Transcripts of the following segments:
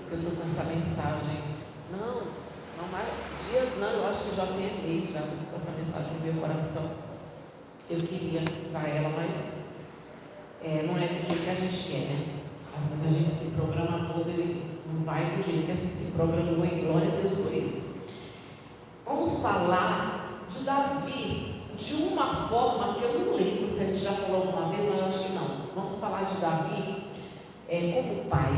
que eu estou com essa mensagem. Não mais dias não, eu acho que já tem mês já com essa mensagem no meu coração. Eu queria usar ela, mas não é do jeito que a gente quer, né? Às vezes a gente se programa todo, ele não vai do jeito que a gente se programou, e glória a Deus por isso. Vamos falar de Davi de uma forma que eu não lembro se a gente já falou alguma vez, mas eu acho que não. Vamos falar de Davi como pai,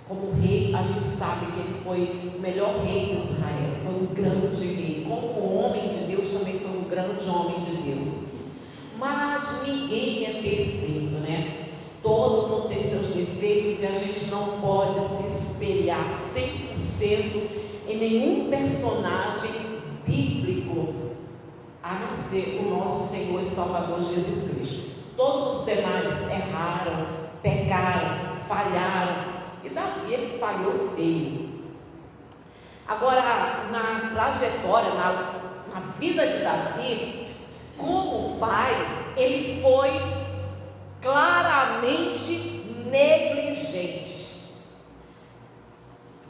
como rei. A gente sabe que ele foi o melhor rei de Israel, foi um grande rei. Como homem de Deus também foi um grande homem de Deus. Mas ninguém é perfeito, né? Todo mundo tem seus defeitos e a gente não pode se espelhar 100% em nenhum personagem bíblico, a não ser o nosso Senhor e Salvador Jesus Cristo. Todos os demais erraram, pecaram, falharam, e Davi, ele falhou feio. Agora, na trajetória, na vida de Davi, como pai, ele foi claramente negligente.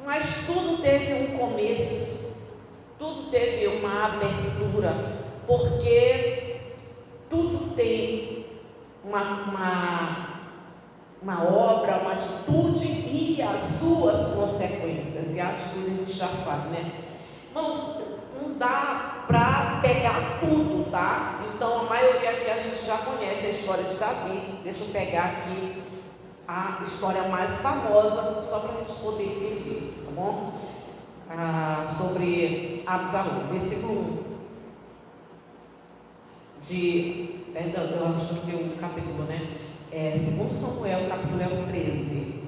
Mas tudo teve um começo, tudo teve uma abertura, porque tudo tem uma obra, uma atitude e as suas consequências. E a atitude a gente já sabe, né? Não dá para pegar tudo, tá? Então a maioria aqui a gente já conhece a história de Davi. Deixa eu pegar aqui a história mais famosa, só para a gente poder entender, tá bom? Sobre Absalão, versículo 1 perdão, eu acho que não tem o capítulo, né? 2 Samuel, capítulo 13.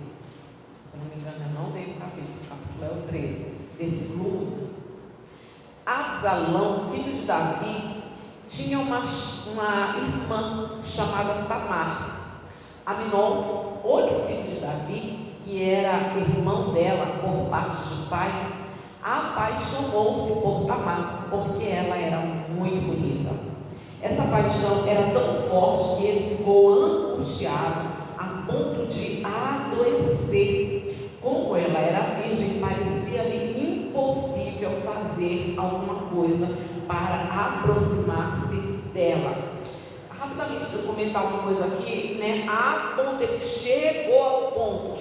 Se não me engano, eu não dei o capítulo 13, versículo 1. Absalão, filho de Davi, tinha uma irmã chamada Tamar. Aminon, outro filho de Davi, que era irmão dela por parte de pai, apaixonou-se por Tamar, porque ela era muito bonita. Essa paixão era tão forte que ele ficou angustiado a ponto de adoecer. Como ela era virgem, parecia-lhe impossível fazer alguma coisa para aproximar-se dela. Rapidamente, vou comentar uma coisa aqui, né? A ponto, ele chegou ao ponto,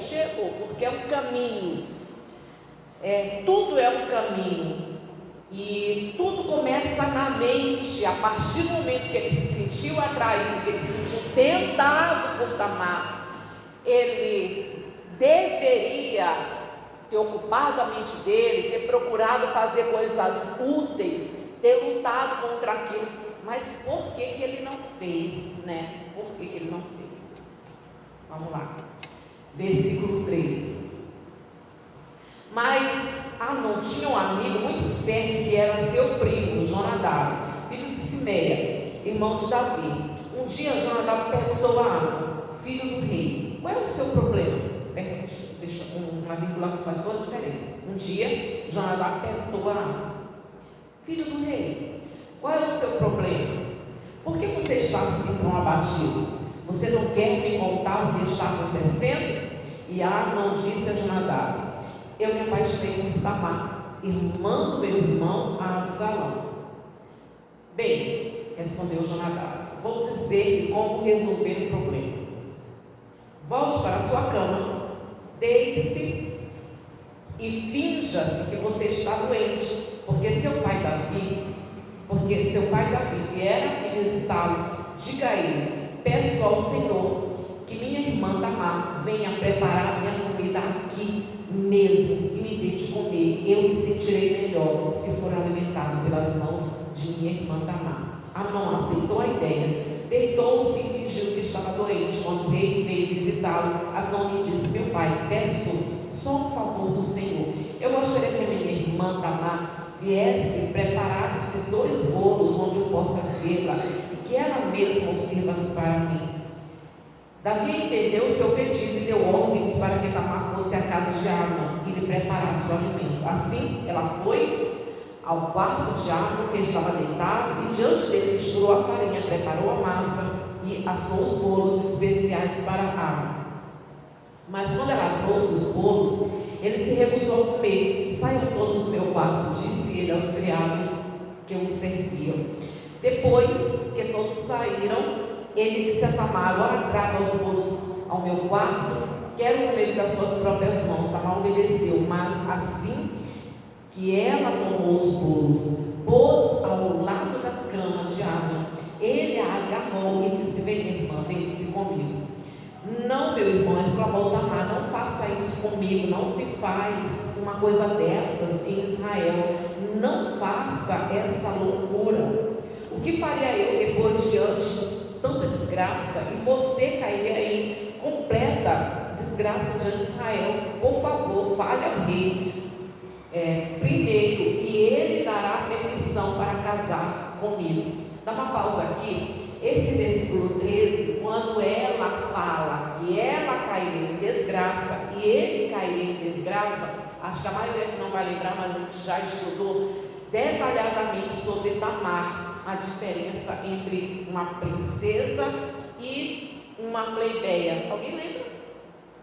porque é um caminho, tudo é um caminho, e tudo começa na mente. A partir do momento que ele se sentiu atraído, que ele se sentiu tentado por Tamar, ele deveria ter ocupado a mente dele, ter procurado fazer coisas úteis, ter lutado contra aquilo. Mas por que ele não fez, né? Por que ele não fez? Vamos lá, versículo 3. Mas Anon tinha um amigo muito esperto, que era seu primo, Jonadab, filho de Simeia, irmão de Davi. Um dia Jonadab perguntou a Anon, filho do rei: qual é o seu problema? Deixa uma vírgula que faz toda a diferença. Um dia Jonadab perguntou a Anon, filho do rei: qual é o seu problema? Por que você está assim tão abatido? Você não quer me contar o que está acontecendo? E Anon disse a Jonadab: eu me apaixonei por Tamar, irmã do meu irmão Absalão. Bem, respondeu Jonadab, vou dizer como resolver o problema. Volte para a sua cama, deite-se e finja-se que você está doente, porque seu pai Davi vier aqui visitá-lo. Diga a ele: peço ao Senhor que minha irmã Tamar venha preparar minha comida aqui mesmo e me dê de comer. Eu me sentirei melhor se for alimentado pelas mãos de minha irmã Tamar. Anon aceitou a ideia, deitou-se e fingiu que estava doente. Quando o rei veio visitá-lo, Anon lhe disse: meu pai, peço só um favor do Senhor. Eu gostaria que a minha irmã Tamar viesse e preparasse 2 bolos onde eu possa vê-la e que ela mesma o sirva para mim. Davi entendeu o seu pedido e deu ordens para que Tamar fosse à casa de Anon e lhe preparasse o alimento. Assim, ela foi ao quarto de Anon, que estava deitado, e diante dele misturou a farinha, preparou a massa e assou os bolos especiais para Anon. Mas quando ela trouxe os bolos, Ele se recusou a comer. Saiam todos do meu quarto, disse ele aos criados que o serviam. Depois que todos saíram, ele disse a Tamar: agora traga os bolos ao meu quarto, quero comer das suas próprias mãos. Tamar obedeceu, mas assim que ela tomou os bolos, pôs ao lado da cama de Amnon, ele a agarrou e disse: vem, irmã, vem-se comigo. Não, meu irmão, exclamou Tamar, não faça isso comigo, não se faz uma coisa dessas em Israel, não faça essa loucura. O que faria eu depois diante de tanta desgraça? E você cairia em completa desgraça diante de Israel. Por favor, fale ao rei primeiro, e ele dará permissão para casar comigo. Dá uma pausa aqui. Esse versículo 13, quando ela fala que ela cairia em desgraça e ele cairia em desgraça, acho que a maioria que não vai lembrar, mas a gente já estudou detalhadamente sobre Tamar, a diferença entre uma princesa e uma plebeia. Alguém lembra?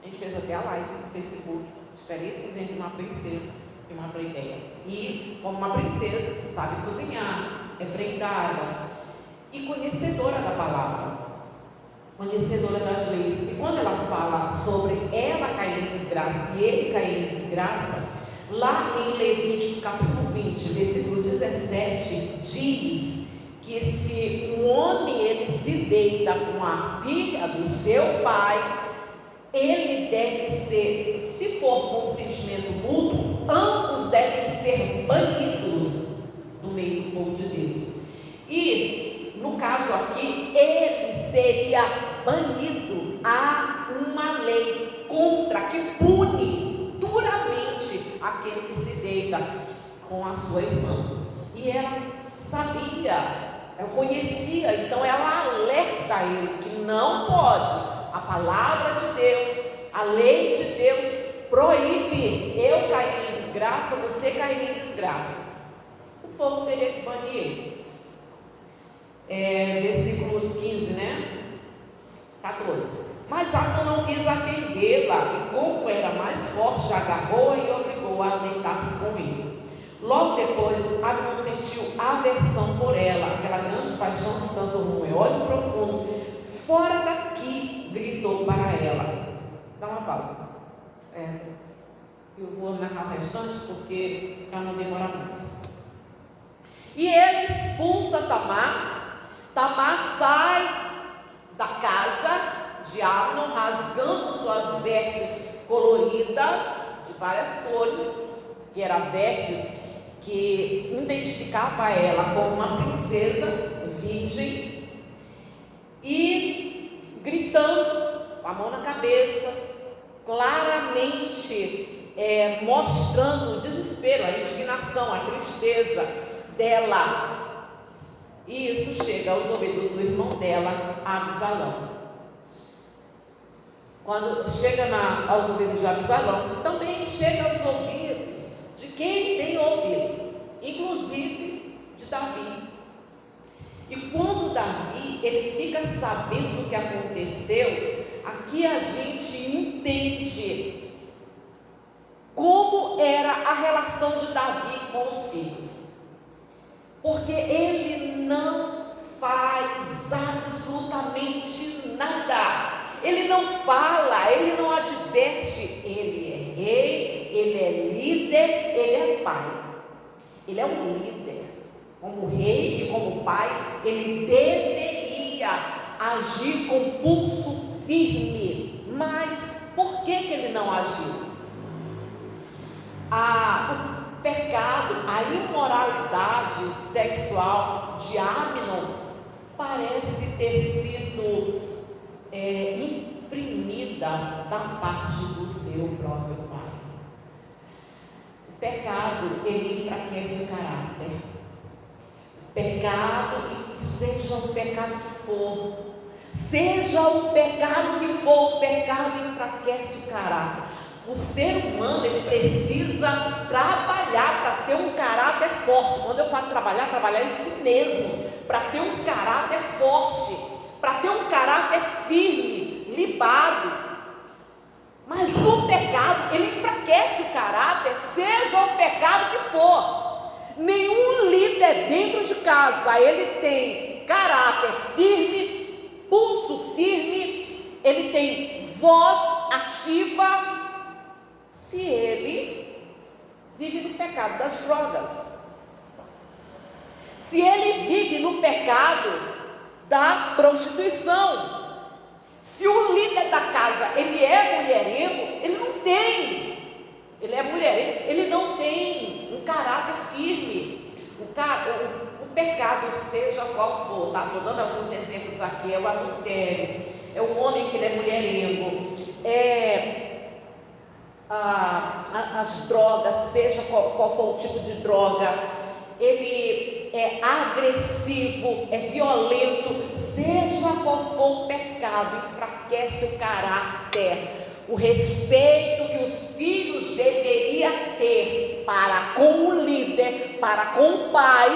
A gente fez até a live no Facebook, diferenças entre uma princesa e uma plebeia. E como uma princesa, sabe cozinhar, é prendada e conhecedora da palavra, conhecedora das leis. E quando ela fala sobre ela cair em desgraça e ele cair em desgraça, lá em Levítico capítulo 20, versículo 17, diz que se um homem ele se deita com a filha do seu pai, ele deve ser, se for consentimento mútuo, ambos devem ser banidos do meio do povo de Deus. E no caso aqui, ele seria banido. Há uma lei contra que pune duramente aquele que se deita com a sua irmã. E ela sabia, ela conhecia, então ela alerta ele que não pode. A palavra de Deus, a lei de Deus proíbe eu cair em desgraça, você cair em desgraça. O povo teria que banir ele. Versículo 15, né? 14. Mas Amnon não quis atendê-la, e como era mais forte, agarrou-a e obrigou-a a deitar-se com ele. Logo depois, Amnon sentiu aversão por ela, aquela grande paixão se transformou em ódio profundo. Fora daqui, gritou para ela. Dá uma pausa. Eu vou narrar o restante porque para não demorar muito. E ele expulsa Tamar. Tamar sai da casa de Amnon, rasgando suas vestes coloridas, de várias cores, que eram vestes que identificava ela como uma princesa virgem, e gritando, com a mão na cabeça, claramente mostrando o desespero, a indignação, a tristeza dela. E isso chega aos ouvidos do irmão dela, Absalão. Quando chega aos ouvidos de Absalão, também chega aos ouvidos de quem tem ouvido, inclusive de Davi. E quando Davi ele fica sabendo o que aconteceu, aqui a gente entende como era a relação de Davi com os filhos. Porque ele não faz absolutamente nada. Ele não fala, ele não adverte. Ele é rei, ele é líder, ele é pai. Ele é um líder. Como rei e como pai, ele deveria agir com pulso firme. Mas por que ele não agiu? O pecado, a imoralidade sexual de Amnon parece ter sido imprimida da parte do seu próprio pai. O pecado, ele enfraquece o caráter. O pecado, seja o pecado que for, seja o pecado que for, o pecado enfraquece o caráter. O ser humano, ele precisa trabalhar para ter um caráter forte. Quando eu falo trabalhar em si mesmo, para ter um caráter forte, para ter um caráter firme, libado. Mas o pecado, ele enfraquece o casa ele tem caráter firme, pulso firme, ele tem voz ativa, se ele vive no pecado das drogas, se ele vive no pecado da prostituição. Se o líder da casa ele é mulherengo, ele não tem, ele é mulherengo, ele não tem um caráter firme. O pecado, seja qual for, estou dando alguns exemplos aqui, é o adultério, é o homem que ele é mulherengo, as drogas, seja qual for o tipo de droga, ele é agressivo, é violento, seja qual for o pecado, enfraquece o caráter, o respeito que os filhos deveriam ter para com o líder, para com o pai,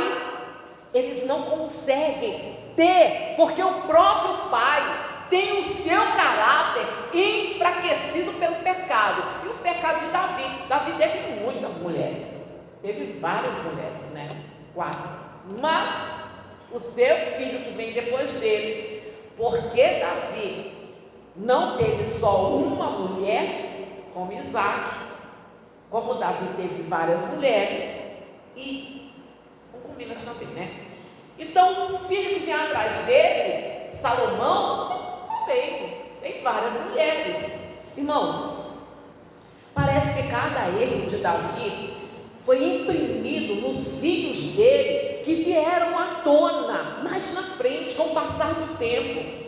eles não conseguem ter, porque o próprio pai tem o seu caráter enfraquecido pelo pecado. E o pecado de Davi teve muitas mulheres, teve várias mulheres, né? 4. Mas o seu filho que vem depois dele, porque Davi não teve só uma mulher, como Isaac, como Davi teve várias mulheres, e concubinas também, né? Então o filho que vem atrás dele, Salomão, também tem várias mulheres. Irmãos, parece que cada erro de Davi foi imprimido nos filhos dele, que vieram à tona mais na frente, com o passar do tempo.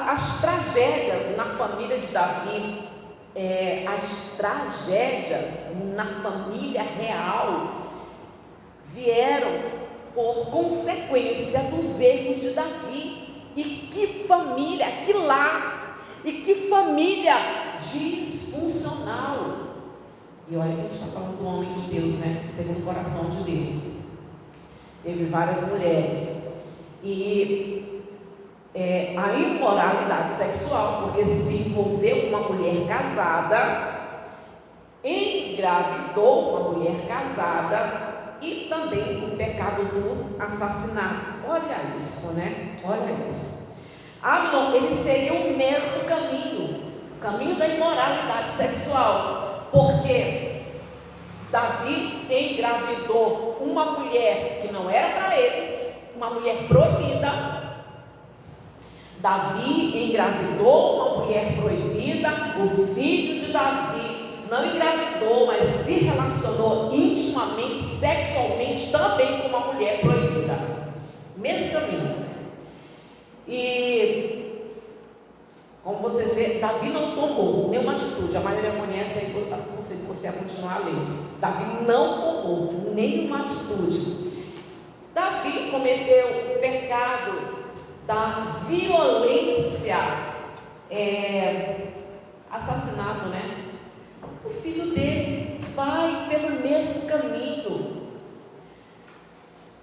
As tragédias na família de Davi, as tragédias na família real, vieram por consequência dos erros de Davi. E que família, que lar, e que família disfuncional. E olha que a gente está falando do homem de Deus, né? Segundo o coração de Deus. Teve várias mulheres. E a imoralidade sexual, porque se envolveu uma mulher casada, engravidou uma mulher casada, e também o pecado do assassinato. Olha isso, né? Olha isso. Amnon, ele seria o mesmo caminho, o caminho da imoralidade sexual, porque Davi engravidou uma mulher que não era para ele, uma mulher proibida. Davi engravidou uma mulher proibida, o filho de Davi não engravidou, mas se relacionou intimamente, sexualmente também com uma mulher proibida. Mesmo caminho. E como vocês veem, Davi não tomou nenhuma atitude. A maioria conhece, aí consigo você a continuar a ler. Davi não tomou nenhuma atitude. Davi cometeu o pecado da violência, assassinato, né? O filho dele vai pelo mesmo caminho.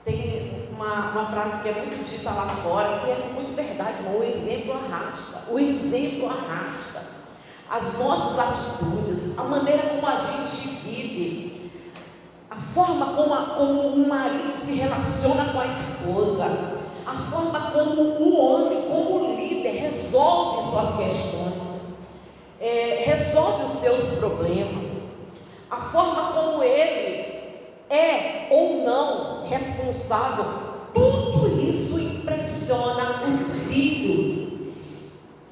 Tem uma frase que é muito dita lá fora, que é muito verdade, mas o exemplo arrasta. O exemplo arrasta. As nossas atitudes, a maneira como a gente vive, a forma como o marido se relaciona com a esposa, a forma como o homem, como o líder, resolve suas questões, resolve os seus problemas, a forma como ele é ou não responsável, tudo isso impressiona os filhos,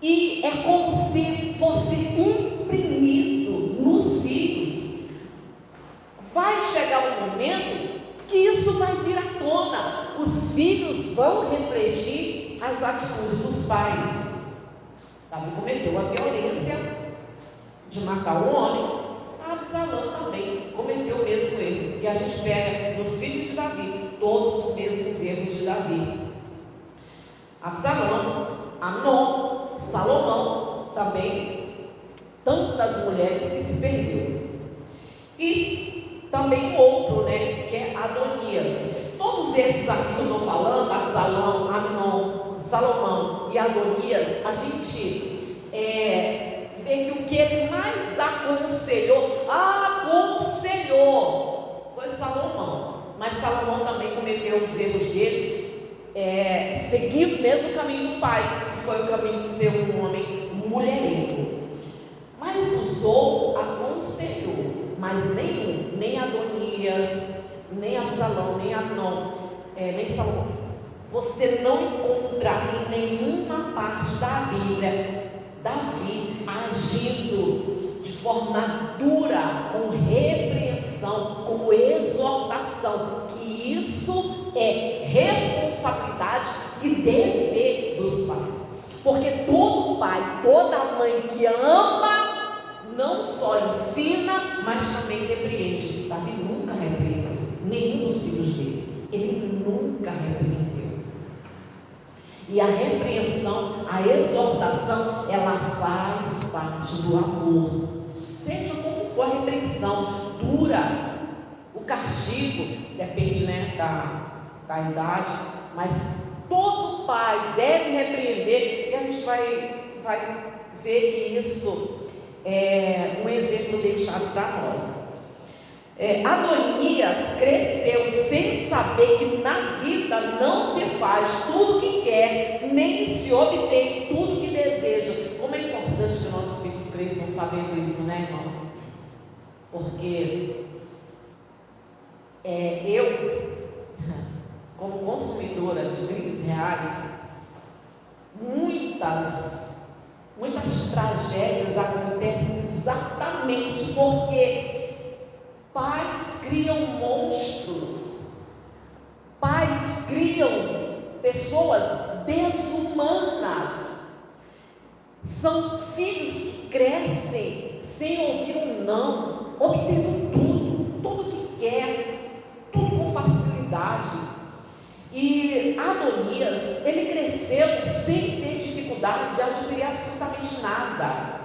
e é como se fosse imprimido nos filhos. Vai chegar um momento que isso vai vir à tona, os filhos vão refletir as atitudes dos pais. Davi cometeu a violência de matar um homem, Absalão também cometeu o mesmo erro, e a gente pega nos filhos de Davi todos os mesmos erros de Davi. Absalão, Amnon, Salomão também, tantas mulheres que se perdeu. E também outro, né, que é Adonias. Todos esses aqui que eu estou falando, Absalão, Amnon, Salomão e Adonias, a gente vê que o que ele mais aconselhou foi Salomão. Mas Salomão também cometeu os erros dele, seguindo mesmo o caminho do pai, que foi o caminho de ser um homem mulherengo. Mas usou, aconselhou, mas nem Adonias, nem Absalão, nem Amnon, nem Salomão, você não encontra em nenhuma parte da Bíblia Davi agindo de forma dura, com repreensão, com exortação, que isso é responsabilidade e dever dos pais. Porque todo pai, toda mãe que ama, não só ensina, mas também repreende. Davi nunca repreendeu nenhum dos filhos dele. Ele nunca repreendeu. E a repreensão, a exortação, ela faz parte do amor. Seja como for a repreensão, dura, o castigo, depende, da idade, mas todo pai deve repreender, e a gente vai ver que isso é um exemplo deixado para nós. Adonias cresceu sem saber que na vida não se faz tudo o que quer, nem se obtém tudo o que deseja. Como é importante que nossos filhos cresçam sabendo isso, né, irmãos? Porque eu, como consumidora de bens reais, muitas tragédias acontecem exatamente porque pais criam monstros, pais criam pessoas desumanas. São filhos que crescem sem ouvir um não, obtendo tudo que quer, tudo com facilidade. E Adonias, ele cresceu sem ter dificuldade de adquirir absolutamente nada.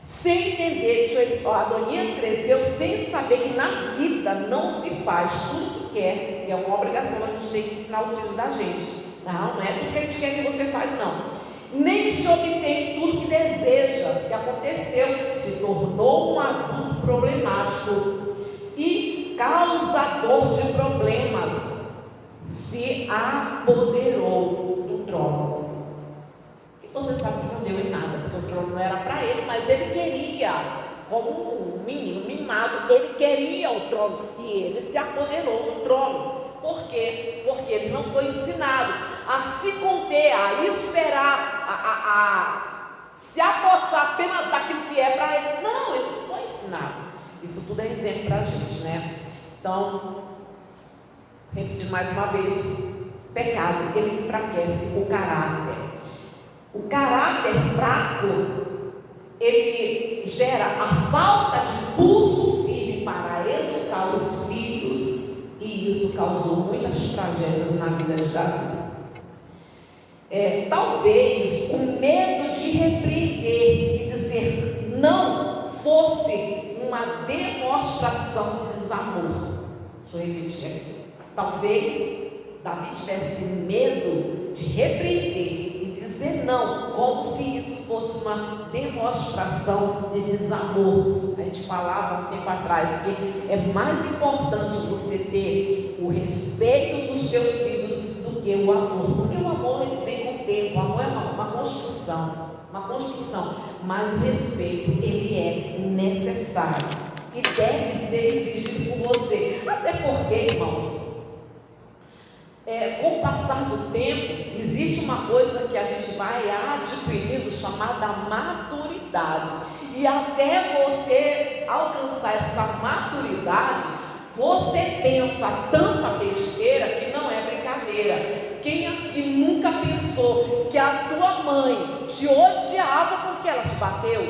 Sem entender, Adonias cresceu sem saber que na vida não se faz tudo que quer, que é uma obrigação, a gente tem que ensinar os filhos da gente. Não é tudo que a gente quer que você faz, não. Nem se obtém tudo que deseja. O que aconteceu? Se tornou um adulto problemático e causador de problemas. Se apoderou do trono. Você sabe que não deu em nada, porque o trono não era para ele, mas ele queria, como um menino mimado, ele queria o trono, e ele se apoderou do trono. Por quê? Porque ele não foi ensinado a se conter, a esperar, a se apossar apenas daquilo que é para ele. Não, ele não foi ensinado. Isso tudo é exemplo para a gente, né? Então, repetindo mais uma vez, pecado, ele enfraquece o caráter. O caráter fraco, ele gera a falta de pulso firme para educar os filhos, e isso causou muitas tragédias na vida de Davi. Talvez o medo de repreender e dizer não fosse uma demonstração de desamor. Deixa eu repetir aqui. Talvez Davi tivesse medo de repreender e dizer não, como se isso fosse uma demonstração de desamor. A gente falava um tempo atrás que é mais importante você ter o respeito dos seus filhos do que o amor, porque o amor ele vem com o tempo, o amor é uma construção, mas o respeito ele é necessário e deve ser exigido por você, até porque, irmãos, com o passar do tempo, existe uma coisa que a gente vai adquirindo chamada maturidade. E até você alcançar essa maturidade, você pensa tanta besteira que não é brincadeira. Quem aqui nunca pensou que a tua mãe te odiava porque ela te bateu?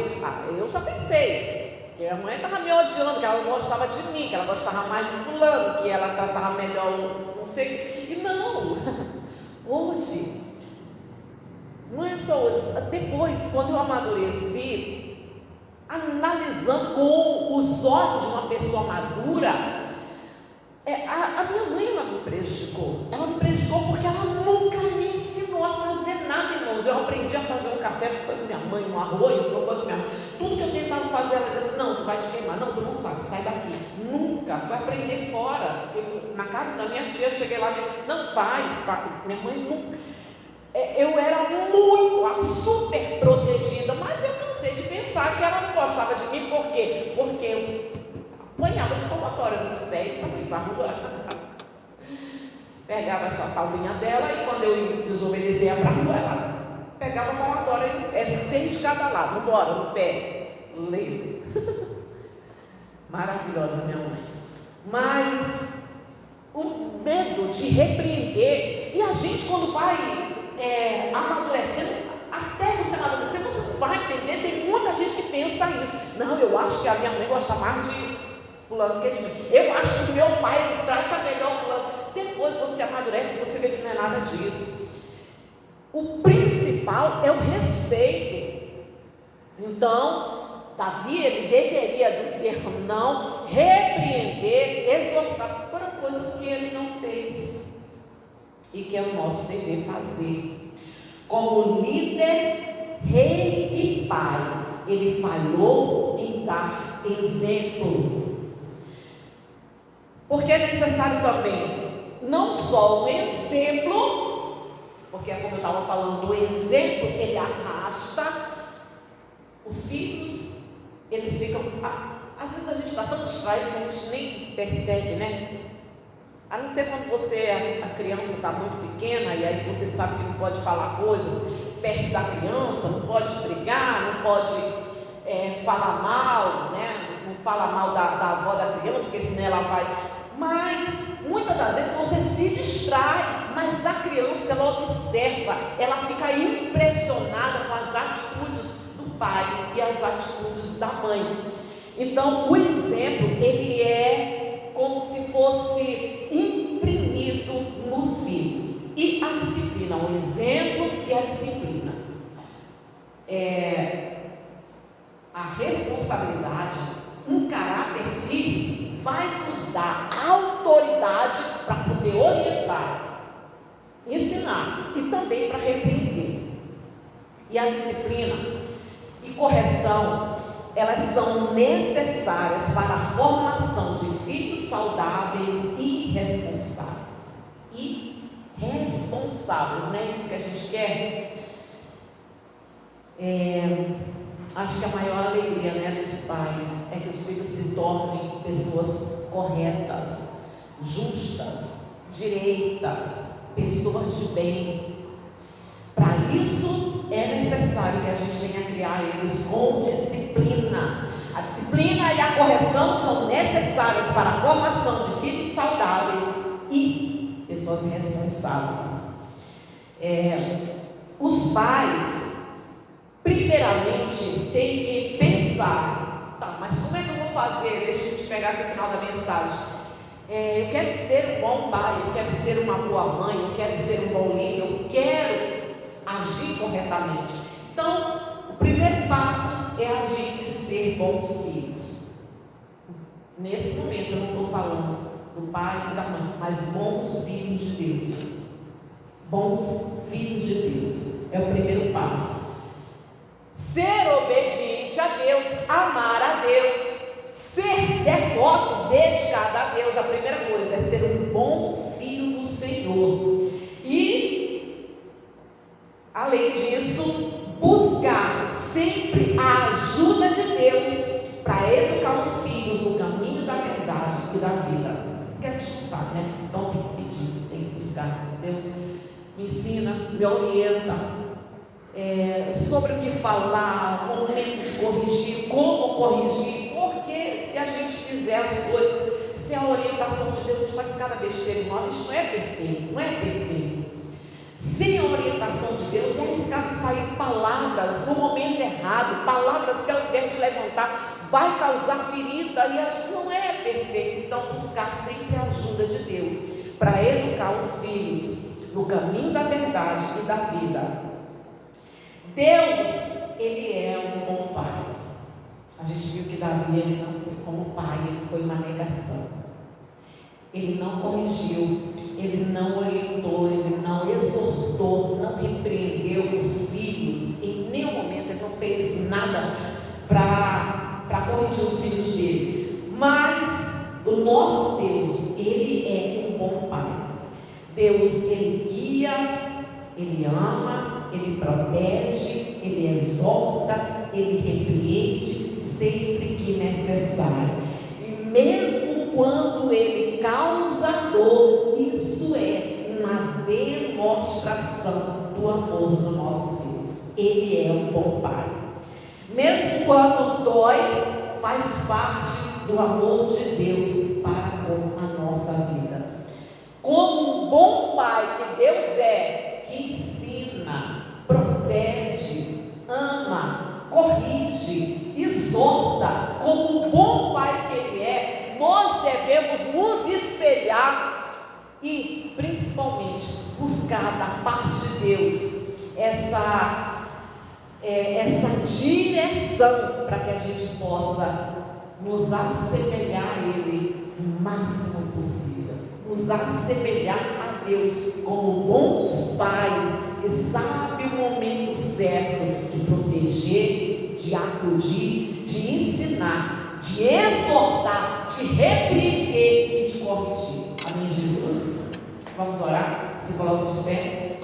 Eu já pensei. Que a mãe estava me odiando, que ela não gostava de mim, que ela gostava mais de fulano, que ela tratava melhor, não sei. E não, hoje, não é só hoje, depois, quando eu amadureci, analisando com os olhos de uma pessoa madura, a minha mãe ela me prejudicou. Ela me prejudicou porque ela nunca me ensinou a fazer nada, irmãos. Eu aprendi a fazer um café, não foi com minha mãe, um arroz, não foi com minha mãe. tudo que eu tentava fazer, ela dizia assim: não, tu vai te queimar, não, tu não sabe, sai daqui. Nunca, foi aprender fora. Na casa da minha tia, cheguei lá e disse: não, faz. Minha mãe nunca. Eu era muito, super protegida, mas eu cansei de pensar que ela não gostava de mim. Por quê? Porque eu apanhava de palmatória nos pés para ir para a rua. Pegava a talvinha dela e quando eu desobedecia para a rua, ela pegava a palmatória, 100 de cada lado, embora, no pé. Lê. Maravilhosa minha mãe. Mas o medo de repreender, e a gente quando vai amadurecendo, até você amadurecer, você não vai entender. Tem muita gente que pensa isso. Não, eu acho que a minha mãe gosta mais de fulano que de mim. Eu acho que meu pai trata melhor fulano. Depois você amadurece, você vê que não é nada disso. O principal é o respeito. Então, Davi, ele deveria dizer não, repreender, exortar. Foram coisas que ele não fez e que é o nosso dever fazer. Como líder, rei e pai, ele falhou em dar exemplo. Porque é necessário também não só um exemplo, porque como eu estava falando, o exemplo ele arrasta os filhos, eles ficam. Às vezes a gente está tão distraído que a gente nem percebe, né? A não ser quando a criança está muito pequena e aí você sabe que não pode falar coisas perto da criança, não pode brigar, não pode falar mal, né? Não fala mal da avó da criança, porque senão ela vai. Mas muitas das vezes você se distrai, mas a criança ela observa, ela fica impressionada com as atitudes do pai e as atitudes da mãe. Então o exemplo ele é como se fosse imprimido nos filhos. E a disciplina, o exemplo e a disciplina. A responsabilidade, um caráter firme vai nos dar autoridade para poder orientar, ensinar e também para repreender. E a disciplina e correção, elas são necessárias para a formação de filhos saudáveis e responsáveis. Não é isso que a gente quer? Acho que a maior alegria, dos pais é que os filhos se tornem pessoas corretas, justas, direitas, pessoas de bem. Para isso é necessário que a gente venha criar eles com disciplina. A disciplina e a correção são necessárias para a formação de filhos saudáveis e pessoas responsáveis. Os pais primeiramente tem que pensar, tá, mas como é que eu vou fazer? Deixa eu te pegar aqui o final da mensagem. Eu quero ser um bom pai, eu quero ser uma boa mãe, eu quero ser um bom líder, eu quero agir corretamente. Então, o primeiro passo é a gente ser bons filhos. Nesse momento eu não estou falando do pai e da mãe, mas bons filhos de Deus. Bons filhos de Deus é o primeiro passo. Ser obediente a Deus, amar a Deus, ser devoto, dedicado a Deus. A primeira coisa é ser um bom filho do Senhor. E, além disso, buscar sempre a ajuda de Deus para educar os filhos no caminho da verdade e da vida. Porque a gente não sabe, né? Então tem que pedir, tem que buscar. Deus me ensina, me orienta. Sobre o que falar, o momento de corrigir, como corrigir, porque se a gente fizer as coisas, se a orientação de Deus, a gente faz cada besteira em nós, isso não é perfeito, não é perfeito. Sem a orientação de Deus, é arriscado sair palavras no momento errado, palavras que ao invés de levantar, vai causar ferida, e não é perfeito. Então buscar sempre a ajuda de Deus, para educar os filhos no caminho da verdade e da vida. Deus, Ele é um bom pai. A gente viu que Davi, ele não foi como pai, ele foi uma negação. Ele não corrigiu, ele não orientou, ele não exortou, não repreendeu os filhos. Em nenhum momento ele não fez nada para corrigir os filhos dele. Mas o nosso Deus, Ele é um bom Pai. Deus, Ele guia, Ele ama, Ele protege, Ele exorta, Ele repreende sempre que necessário. E mesmo quando Ele causa dor, isso é uma demonstração do amor do nosso Deus. Ele é um bom Pai. Mesmo quando dói, faz parte do amor de Deus para com a nossa vida. Como um bom Pai que Deus é, que ensina, protege, ama, corrige, exorta, como um bom Pai que Ele é, nós devemos nos espelhar e, principalmente, buscar da parte de Deus essa direção para que a gente possa nos assemelhar a Ele o máximo possível, nos assemelhar a Deus como bons pais que sabem o momento certo de proteger, de acudir, de ensinar, de exortar, de repreender e de corrigir. Amém, Jesus? Vamos orar? Se coloque de pé.